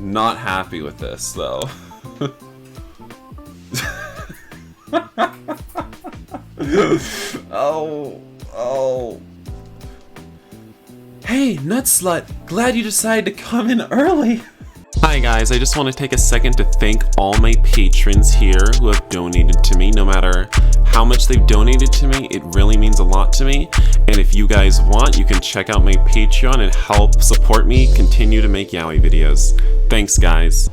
Not happy with this, though. Oh. Hey, Nutslut! Glad you decided to come in early! Hi guys, I just want to take a second to thank all my patrons here who have donated to me. No matter how much they've donated to me, it really means a lot to me. And if you guys want, you can check out my Patreon and help support me continue to make yaoi videos. Thanks guys.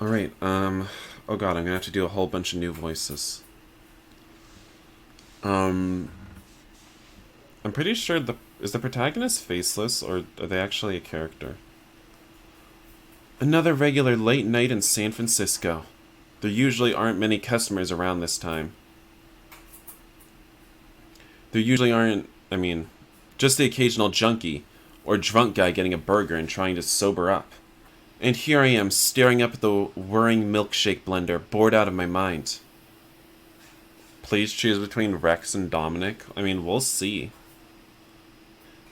Alright, oh god, I'm gonna have to do a whole bunch of new voices. I'm pretty sure is the protagonist faceless, or are they actually a character? Another regular late night in San Francisco. There usually aren't many customers around this time. There usually aren't, just the occasional junkie or drunk guy getting a burger and trying to sober up. And here I am, staring up at the whirring milkshake blender, bored out of my mind. Please choose between Rex and Dominic. We'll see.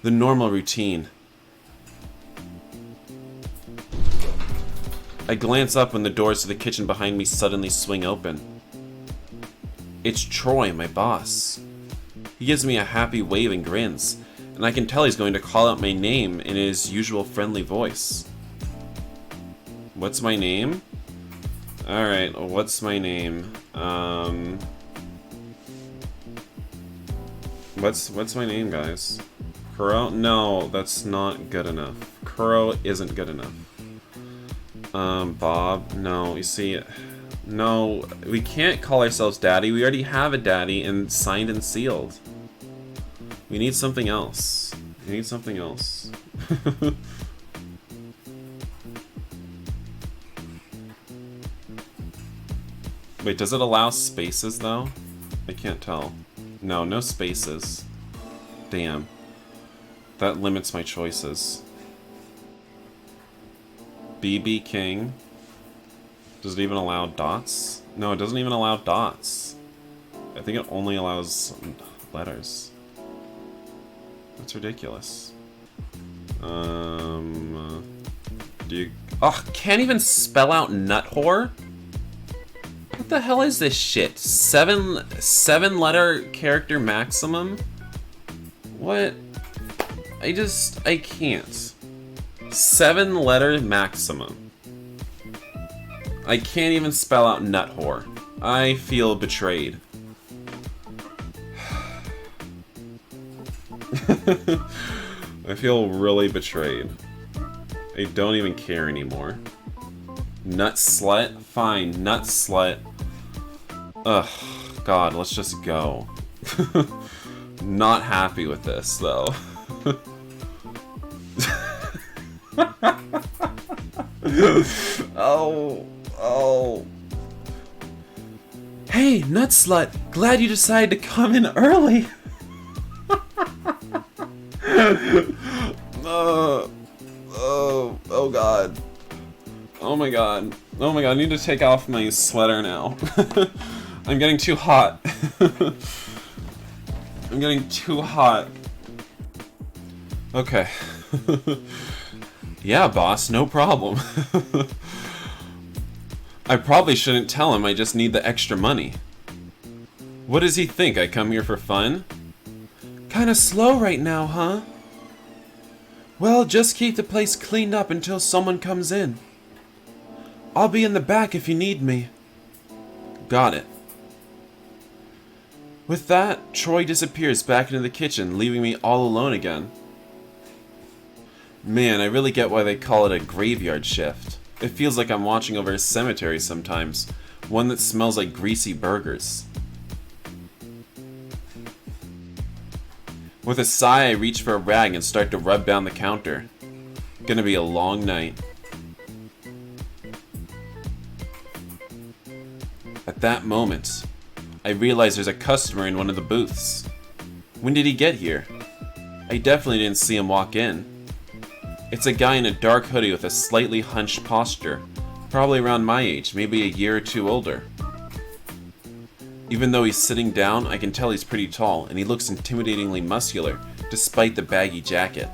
The normal routine. I glance up when the doors to the kitchen behind me suddenly swing open. It's Troy, my boss. He gives me a happy wave and grins, and I can tell he's going to call out my name in his usual friendly voice. What's my name? Alright, what's my name? What's my name, guys? Kuro? No, that's not good enough. Kuro isn't good enough. Bob? No, you see, no, we can't call ourselves Daddy. We already have a Daddy and signed and sealed. We need something else. We need something else. Wait, does it allow spaces, though? I can't tell. No, no spaces. Damn. That limits my choices. BB King. Does it even allow dots? No, it doesn't even allow dots. I think it only allows letters. That's ridiculous. Do you... Oh, can't even spell out nut whore? What the hell is this shit? Seven letter character maximum? What? I can't. 7 letter maximum. I can't even spell out nut whore. I feel betrayed. I feel really betrayed. I don't even care anymore. Nut slut? Fine, nut slut. Ugh, God, let's just go. Not happy with this, though. Oh. Hey, Nutslut! Glad you decided to come in early! Oh god. Oh my god. Oh my god, I need to take off my sweater now. I'm getting too hot. I'm getting too hot. Okay. Yeah, boss, no problem. I probably shouldn't tell him I just need the extra money. What does he think? I come here for fun? Kinda slow right now, huh? Well, just keep the place cleaned up until someone comes in. I'll be in the back if you need me. Got it. With that, Troy disappears back into the kitchen, leaving me all alone again. Man, I really get why they call it a graveyard shift. It feels like I'm watching over a cemetery sometimes, one that smells like greasy burgers. With a sigh, I reach for a rag and start to rub down the counter. Gonna be a long night. At that moment, I realize there's a customer in one of the booths. When did he get here? I definitely didn't see him walk in. It's a guy in a dark hoodie with a slightly hunched posture, probably around my age, maybe a year or two older. Even though he's sitting down, I can tell he's pretty tall, and he looks intimidatingly muscular, despite the baggy jacket.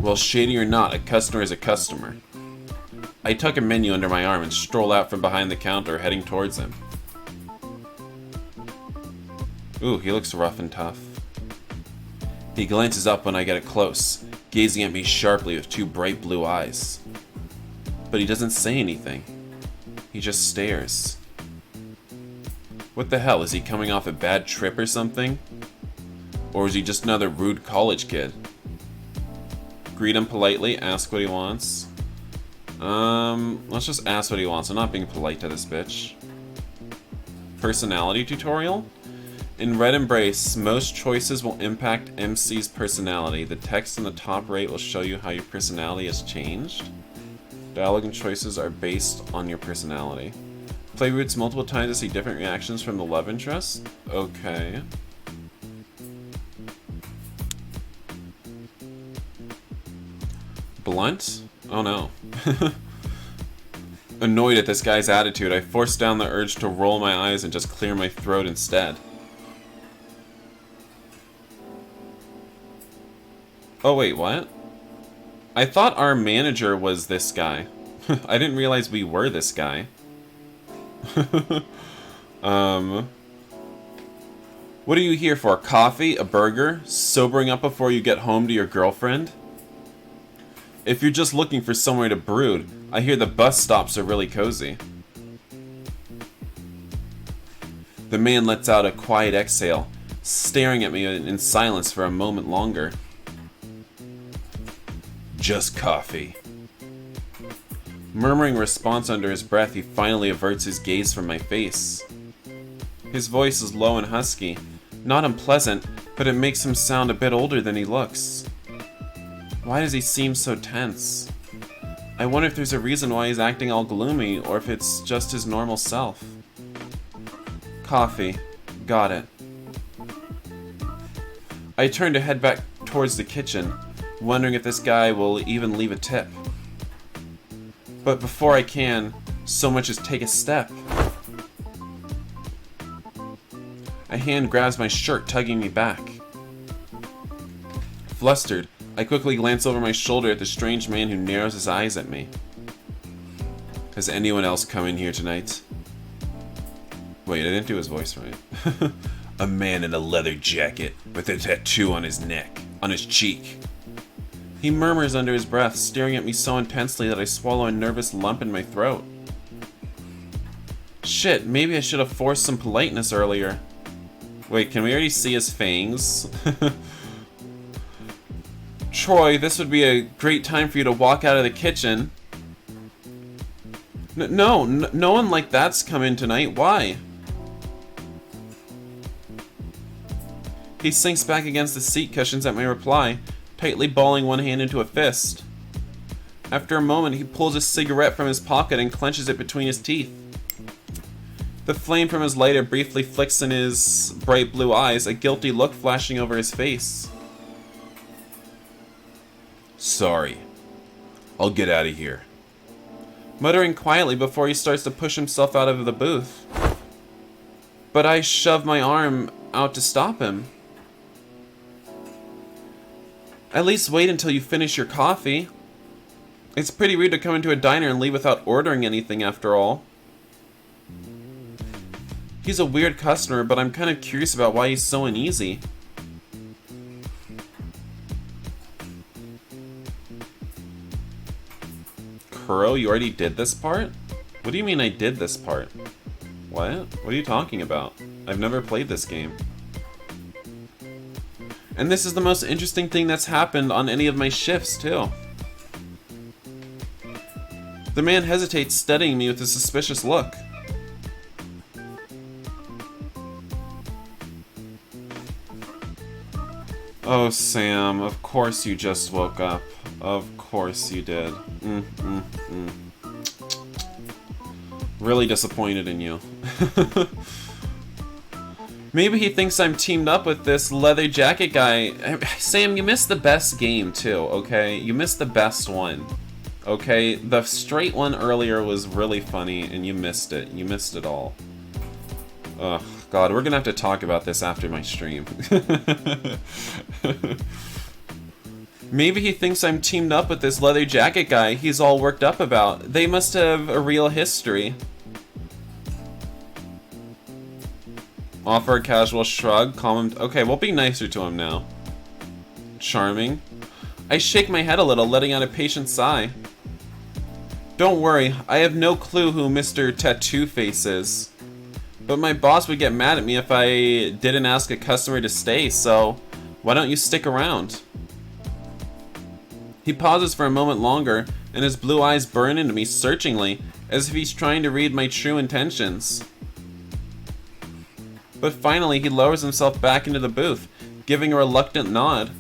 Well, shady or not, a customer is a customer. I tuck a menu under my arm and stroll out from behind the counter, heading towards him. Ooh, he looks rough and tough. He glances up when I get close, gazing at me sharply with two bright blue eyes. But he doesn't say anything. He just stares. What the hell, is he coming off a bad trip or something? Or is he just another rude college kid? Greet him politely, ask what he wants. Let's just ask what he wants. I'm not being polite to this bitch. Personality tutorial? In Red Embrace, most choices will impact MC's personality. The text in the top right will show you how your personality has changed. Dialogue and choices are based on your personality. Play routes multiple times to see different reactions from the love interest? Okay. Blunt? Oh no. Annoyed at this guy's attitude, I force down the urge to roll my eyes and just clear my throat instead. Oh wait, what? I thought our manager was this guy. I didn't realize we were this guy. What are you here for? Coffee? A burger? Sobering up before you get home to your girlfriend? If you're just looking for somewhere to brood, I hear the bus stops are really cozy. The man lets out a quiet exhale, staring at me in silence for a moment longer. Just coffee. Murmuring response under his breath, he finally averts his gaze from my face. His voice is low and husky, not unpleasant, but it makes him sound a bit older than he looks. Why does he seem so tense? I wonder if there's a reason why he's acting all gloomy, or if it's just his normal self. Coffee. Got it. I turn to head back towards the kitchen, wondering if this guy will even leave a tip. But before I can, so much as take a step. A hand grabs my shirt, tugging me back. Flustered, I quickly glance over my shoulder at the strange man who narrows his eyes at me. Has anyone else come in here tonight? Wait, I didn't do his voice right. A man in a leather jacket with a tattoo on his neck, on his cheek. He murmurs under his breath, staring at me so intensely that I swallow a nervous lump in my throat. Shit, maybe I should have forced some politeness earlier. Wait, can we already see his fangs? Troy, this would be a great time for you to walk out of the kitchen. No one like that's come in tonight. Why? He sinks back against the seat cushions at my reply, tightly balling one hand into a fist. After a moment, he pulls a cigarette from his pocket and clenches it between his teeth. The flame from his lighter briefly flicks in his bright blue eyes, a guilty look flashing over his face. Sorry. I'll get out of here. Muttering quietly before he starts to push himself out of the booth. But I shove my arm out to stop him. At least wait until you finish your coffee. It's pretty rude to come into a diner and leave without ordering anything after all. He's a weird customer, but I'm kind of curious about why he's so uneasy. Kuro, you already did this part? What do you mean I did this part? What? What are you talking about? I've never played this game. And this is the most interesting thing that's happened on any of my shifts, too. The man hesitates, studying me with a suspicious look. Oh, Sam, of course you just woke up. Of course you did. Really disappointed in you. Maybe he thinks I'm teamed up with this leather jacket guy. Sam, you missed the best game too, okay? You missed the best one. Okay, the straight one earlier was really funny, and you missed it. You missed it all. Ugh, God, we're gonna have to talk about this after my stream. Maybe he thinks I'm teamed up with this leather jacket guy he's all worked up about. They must have a real history. Offer a casual shrug, calm him. Okay, we'll be nicer to him now. Charming. I shake my head a little, letting out a patient sigh. Don't worry, I have no clue who Mr. Tattoo Face is. But my boss would get mad at me if I didn't ask a customer to stay, so why don't you stick around? He pauses for a moment longer, and his blue eyes burn into me searchingly, as if he's trying to read my true intentions. But finally, he lowers himself back into the booth, giving a reluctant nod.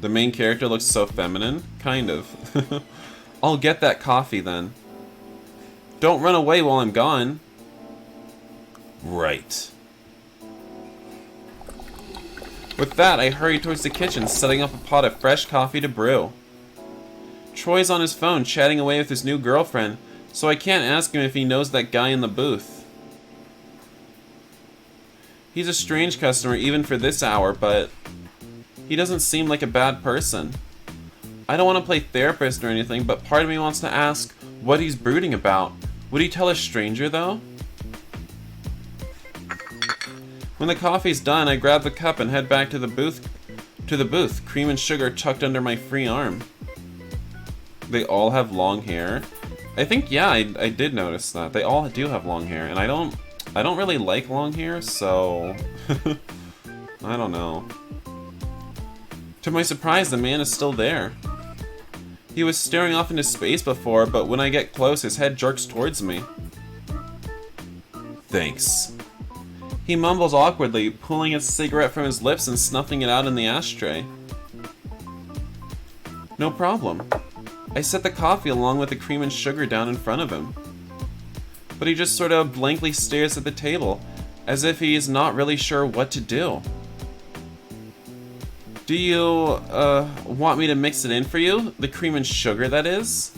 The main character looks so feminine. Kind of. I'll get that coffee then. Don't run away while I'm gone. Right. With that, I hurry towards the kitchen, setting up a pot of fresh coffee to brew. Troy's on his phone, chatting away with his new girlfriend, so I can't ask him if he knows that guy in the booth. He's a strange customer even for this hour, but he doesn't seem like a bad person. I don't want to play therapist or anything, but part of me wants to ask what he's brooding about. Would he tell a stranger, though? When the coffee's done, I grab the cup and head back to the booth, cream and sugar tucked under my free arm. They all have long hair. I think, yeah, I did notice that. They all do have long hair, and I don't really like long hair, so I don't know. To my surprise, the man is still there. He was staring off into space before, but when I get close, his head jerks towards me. Thanks. He mumbles awkwardly, pulling a cigarette from his lips and snuffing it out in the ashtray. No problem. I set the coffee along with the cream and sugar down in front of him. But he just sort of blankly stares at the table, as if he's not really sure what to do. Do you, want me to mix it in for you? The cream and sugar, that is?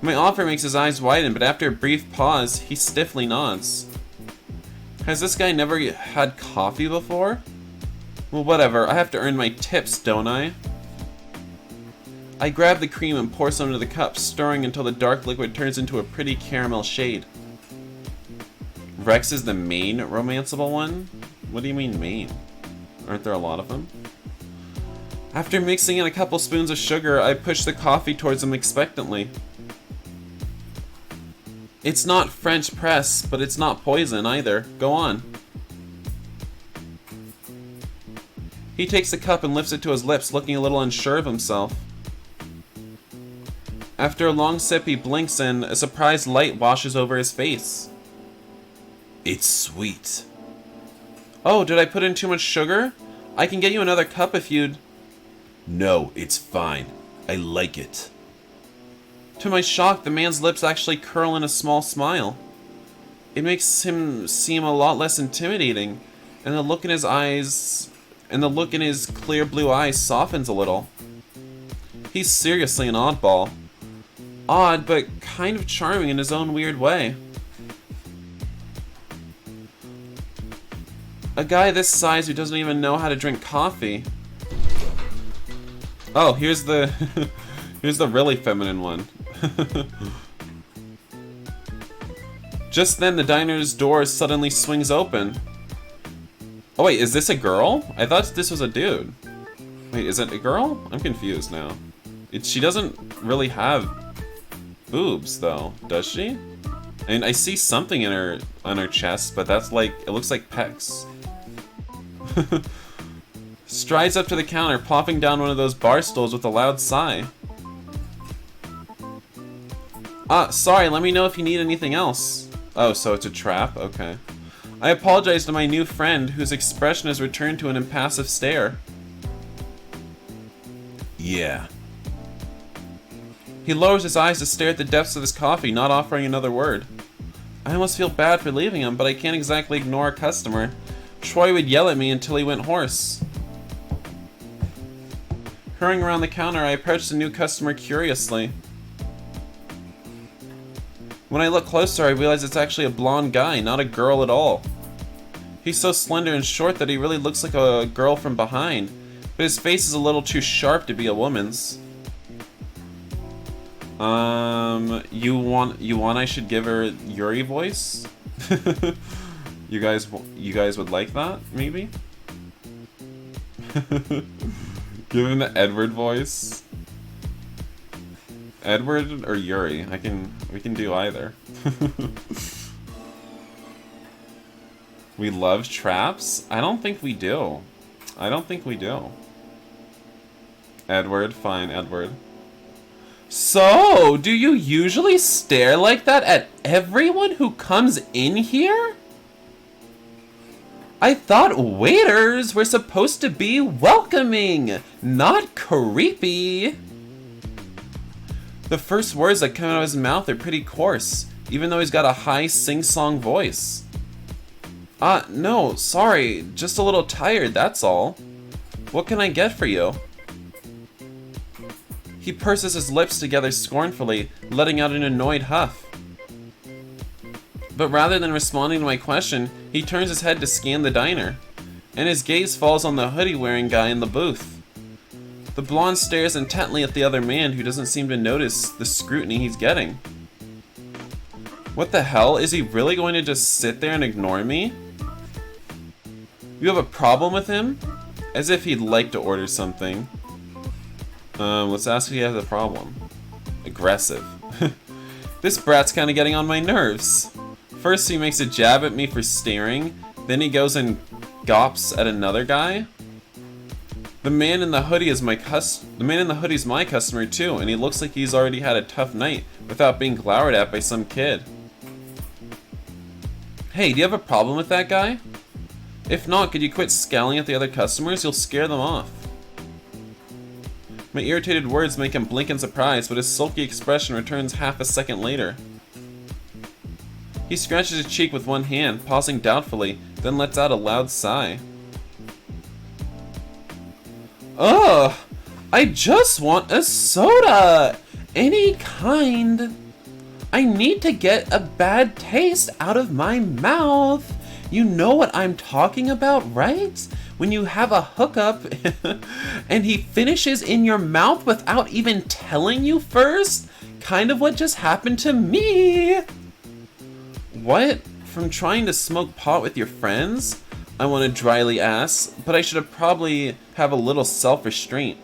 My offer makes his eyes widen, but after a brief pause, he stiffly nods. Has this guy never had coffee before? Well, whatever, I have to earn my tips, don't I? I grab the cream and pour some into the cup, stirring until the dark liquid turns into a pretty caramel shade. Rex is the main romanceable one? What do you mean main? Aren't there a lot of them? After mixing in a couple spoons of sugar, I push the coffee towards him expectantly. It's not French press, but it's not poison either. Go on. He takes the cup and lifts it to his lips, looking a little unsure of himself. After a long sip, he blinks and a surprised light washes over his face. It's sweet. Oh, did I put in too much sugar? I can get you another cup if you'd... No, it's fine. I like it. To my shock, the man's lips actually curl in a small smile. It makes him seem a lot less intimidating, and the look in his eyes... and the look in his clear blue eyes softens a little. He's seriously an oddball. Odd, but kind of charming in his own weird way. A guy this size who doesn't even know how to drink coffee. Oh, here's the here's the really feminine one. Just then, the diner's door suddenly swings open. Oh wait, is this a girl? I thought this was a dude. Wait, is it a girl? I'm confused now. She doesn't really have boobs though, does she? I mean, I see something in her on her chest, but that's like, it looks like pecs. Strides up to the counter, plopping down one of those bar stools with a loud sigh. Sorry, let me know if you need anything else. Oh, so it's a trap? Okay. I apologize to my new friend, whose expression has returned to an impassive stare. Yeah. He lowers his eyes to stare at the depths of his coffee, not offering another word. I almost feel bad for leaving him, but I can't exactly ignore a customer. Troy would yell at me until he went hoarse. Hurrying around the counter, I approached the new customer curiously. When I look closer, I realize it's actually a blonde guy, not a girl at all. He's so slender and short that he really looks like a girl from behind, but his face is a little too sharp to be a woman's. You want I should give her Yuri voice? You guys would like that, maybe? Give him the Edward voice. Edward or Yuri? We can do either. We love traps? I don't think we do. Edward, fine, Edward. So, do you usually stare like that at everyone who comes in here? I thought waiters were supposed to be welcoming, not creepy. The first words that come out of his mouth are pretty coarse, even though he's got a high sing-song voice. No, sorry, just a little tired, that's all. What can I get for you? He purses his lips together scornfully, letting out an annoyed huff. But rather than responding to my question, he turns his head to scan the diner, and his gaze falls on the hoodie-wearing guy in the booth. The blonde stares intently at the other man who doesn't seem to notice the scrutiny he's getting. What the hell? Is he really going to just sit there and ignore me? You have a problem with him? As if he'd like to order something. Let's ask if he has a problem. Aggressive. This brat's kind of getting on my nerves. First he makes a jab at me for staring, then he goes and gops at another guy. The man in the hoodie is my customer too, and he looks like he's already had a tough night without being glowered at by some kid. Hey, do you have a problem with that guy? If not, could you quit scowling at the other customers? You'll scare them off. My irritated words make him blink in surprise, but his sulky expression returns half a second later. He scratches his cheek with one hand, pausing doubtfully, then lets out a loud sigh. Ugh! I just want a soda! Any kind! I need to get a bad taste out of my mouth! You know what I'm talking about, right? When you have a hookup and he finishes in your mouth without even telling you first? Kind of what just happened to me! What? From trying to smoke pot with your friends? I want to dryly ask, but I should have probably have a little self-restraint.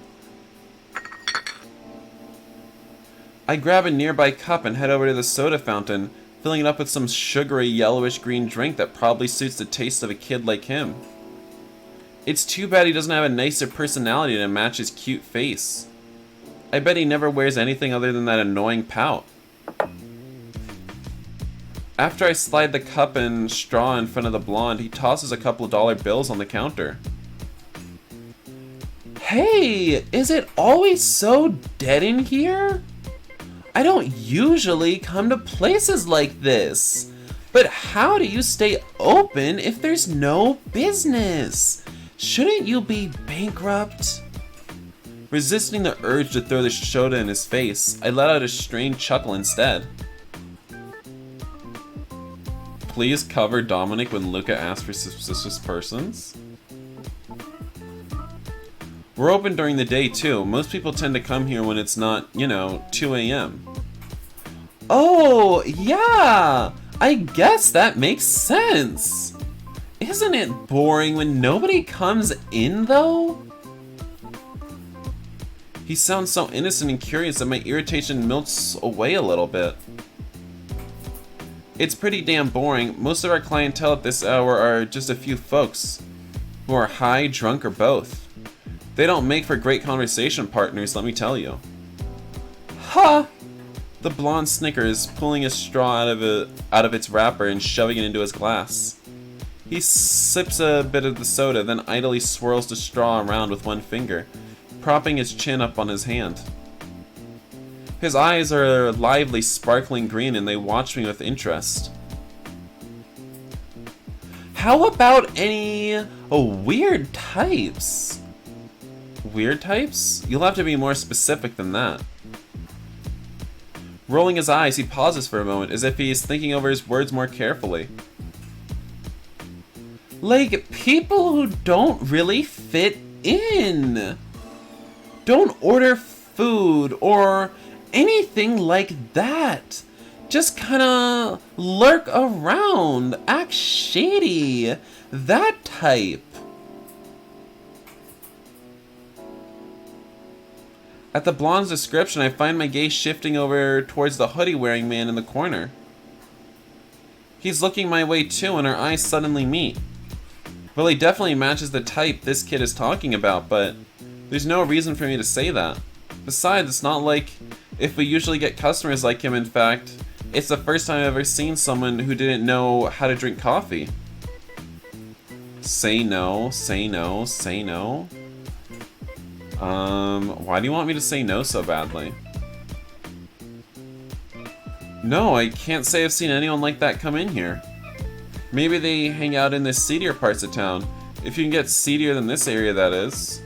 I grab a nearby cup and head over to the soda fountain, filling it up with some sugary yellowish-green drink that probably suits the taste of a kid like him. It's too bad he doesn't have a nicer personality to match his cute face. I bet he never wears anything other than that annoying pout. After I slide the cup and straw in front of the blonde, he tosses a couple of dollar bills on the counter. Hey, is it always so dead in here? I don't usually come to places like this. But how do you stay open if there's no business? Shouldn't you be bankrupt? Resisting the urge to throw the soda in his face, I let out a strained chuckle instead. Please cover Dominic when Luca asks for suspicious persons. We're open during the day too. Most people tend to come here when it's not, 2 a.m. Oh, yeah! I guess that makes sense. Isn't it boring when nobody comes in, though? He sounds so innocent and curious that my irritation melts away a little bit. It's pretty damn boring. Most of our clientele at this hour are just a few folks who are high, drunk, or both. They don't make for great conversation partners, let me tell you. Ha! The blonde snickers, pulling a straw out of its wrapper and shoving it into his glass. He sips a bit of the soda, then idly swirls the straw around with one finger, propping his chin up on his hand. His eyes are lively, sparkling green, and they watch me with interest. How about any weird types? Weird types? You'll have to be more specific than that. Rolling his eyes, he pauses for a moment, as if he is thinking over his words more carefully. Like, people who don't really fit in. Don't order food or anything like that. Just kinda lurk around, act shady, that type. At the blonde's description, I find my gaze shifting over towards the hoodie-wearing man in the corner. He's looking my way too, and our eyes suddenly meet. Well, he definitely matches the type this kid is talking about, but there's no reason for me to say that. Besides, it's not like if we usually get customers like him. In fact, it's the first time I've ever seen someone who didn't know how to drink coffee. Say no, say no, say no. Why do you want me to say no so badly? No, I can't say I've seen anyone like that come in here. Maybe they hang out in the seedier parts of town. If you can get seedier than this area, that is.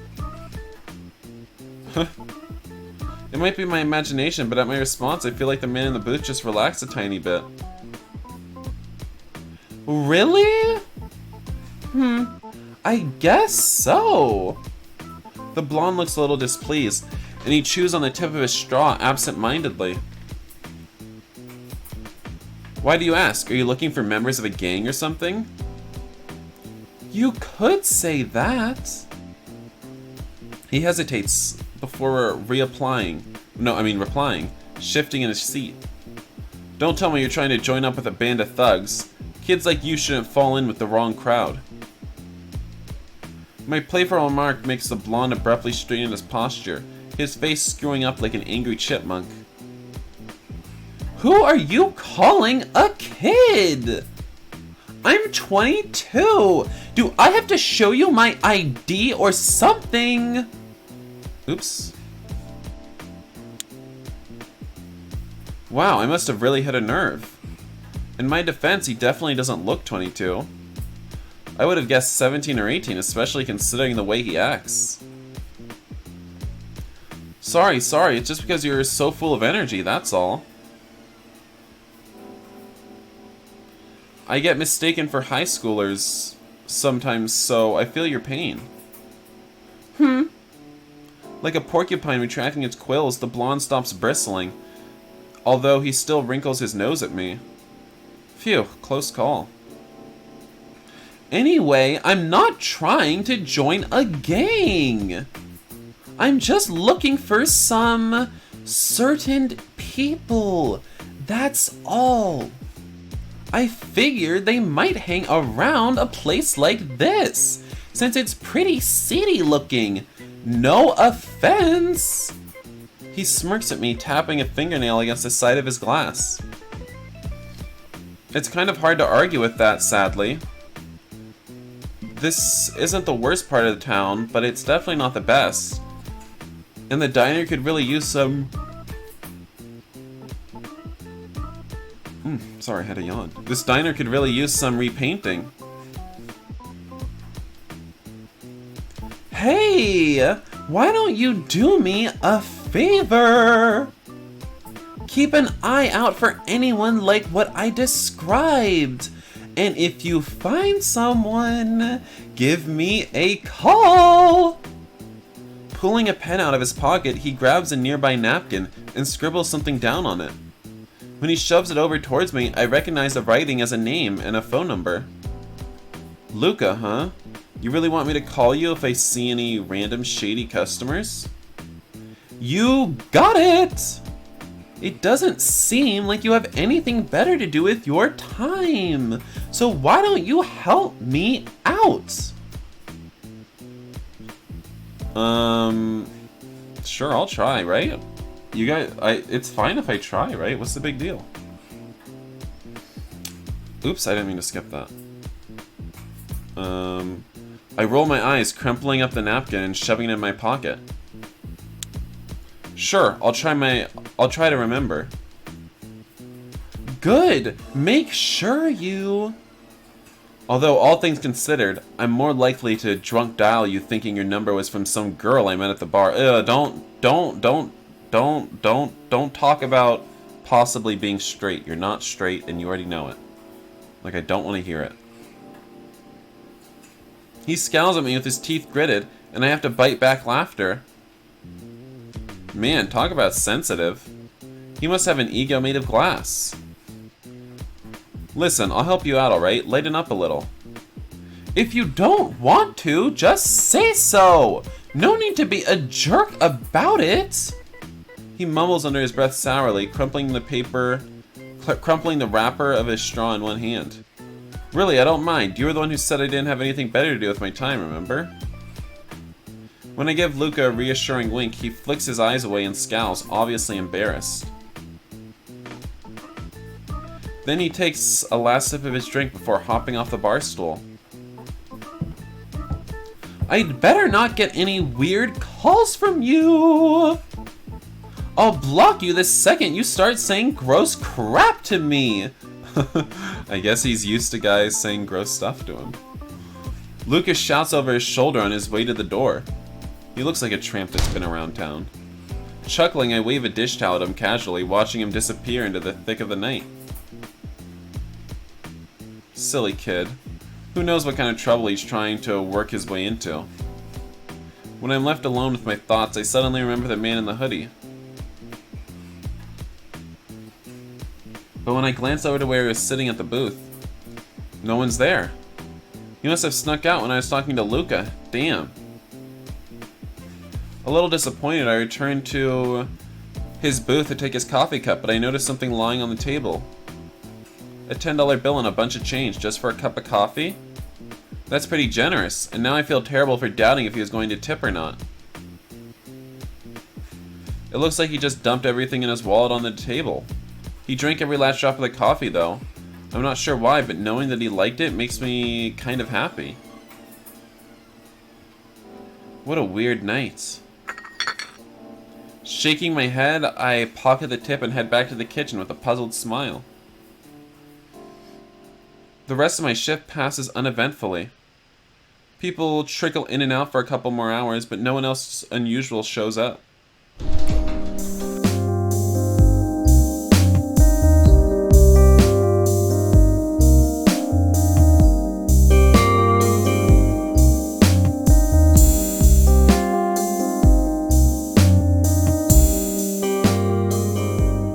It might be my imagination, but at my response, I feel like the man in the booth just relaxed a tiny bit. Really? I guess so. The blonde looks a little displeased, and he chews on the tip of his straw absent-mindedly. Why do you ask? Are you looking for members of a gang or something? You could say that. He hesitates before replying, shifting in his seat. Don't tell me you're trying to join up with a band of thugs. Kids like you shouldn't fall in with the wrong crowd. My playful remark makes the blonde abruptly straighten his posture, his face screwing up like an angry chipmunk. Who are you calling a kid? I'm 22. Do I have to show you my ID or something? Oops. Wow, I must have really hit a nerve. In my defense, he definitely doesn't look 22. I would have guessed 17 or 18, especially considering the way he acts. Sorry, it's just because you're so full of energy, that's all. I get mistaken for high schoolers sometimes, so I feel your pain. Like a porcupine retracting its quills, the blonde stops bristling, although he still wrinkles his nose at me. Phew, close call. Anyway, I'm not trying to join a gang. I'm just looking for some certain people. That's all. I figured they might hang around a place like this, since it's pretty seedy looking. No offense. He smirks at me, tapping a fingernail against the side of his glass. It's kind of hard to argue with that, sadly. This isn't the worst part of the town, but it's definitely not the best. And the diner could really use some... sorry, I had a yawn. This diner could really use some repainting. Hey! Why don't you do me a favor? Keep an eye out for anyone like what I described. And if you find someone, give me a call! Pulling a pen out of his pocket, he grabs a nearby napkin and scribbles something down on it. When he shoves it over towards me, I recognize the writing as a name and a phone number. Luca, huh? You really want me to call you if I see any random shady customers? You got it! It doesn't seem like you have anything better to do with your time. So why don't you help me out? Sure, I'll try, right? You guys, it's fine if I try, right? What's the big deal? Oops, I didn't mean to skip that. I roll my eyes, crumpling up the napkin and shoving it in my pocket. Sure, I'll try to remember. Good! Make sure you... Although, all things considered, I'm more likely to drunk dial you thinking your number was from some girl I met at the bar. Don't talk about possibly being straight. You're not straight, and you already know it. Like, I don't want to hear it. He scowls at me with his teeth gritted, and I have to bite back laughter. Man, talk about sensitive. He must have an ego made of glass. Listen, I'll help you out, alright? Lighten up a little. If you don't want to, just say so! No need to be a jerk about it! He mumbles under his breath sourly, crumpling the wrapper of his straw in one hand. Really, I don't mind. You were the one who said I didn't have anything better to do with my time, remember? When I give Luca a reassuring wink, he flicks his eyes away and scowls, obviously embarrassed. Then he takes a last sip of his drink before hopping off the bar stool. I'd better not get any weird calls from you! I'll block you the second you start saying gross crap to me! I guess he's used to guys saying gross stuff to him. Lucas shouts over his shoulder on his way to the door. He looks like a tramp that's been around town. Chuckling, I wave a dish towel at him casually, watching him disappear into the thick of the night. Silly kid. Who knows what kind of trouble he's trying to work his way into. When I'm left alone with my thoughts, I suddenly remember the man in the hoodie. But when I glance over to where he was sitting at the booth, no one's there. He must have snuck out when I was talking to Luca. Damn. A little disappointed, I returned to his booth to take his coffee cup, but I noticed something lying on the table. A $10 bill and a bunch of change just for a cup of coffee? That's pretty generous, and now I feel terrible for doubting if he was going to tip or not. It looks like he just dumped everything in his wallet on the table. He drank every last drop of the coffee, though. I'm not sure why, but knowing that he liked it makes me kind of happy. What a weird night. Shaking my head, I pocket the tip and head back to the kitchen with a puzzled smile. The rest of my shift passes uneventfully. People trickle in and out for a couple more hours, but no one else unusual shows up.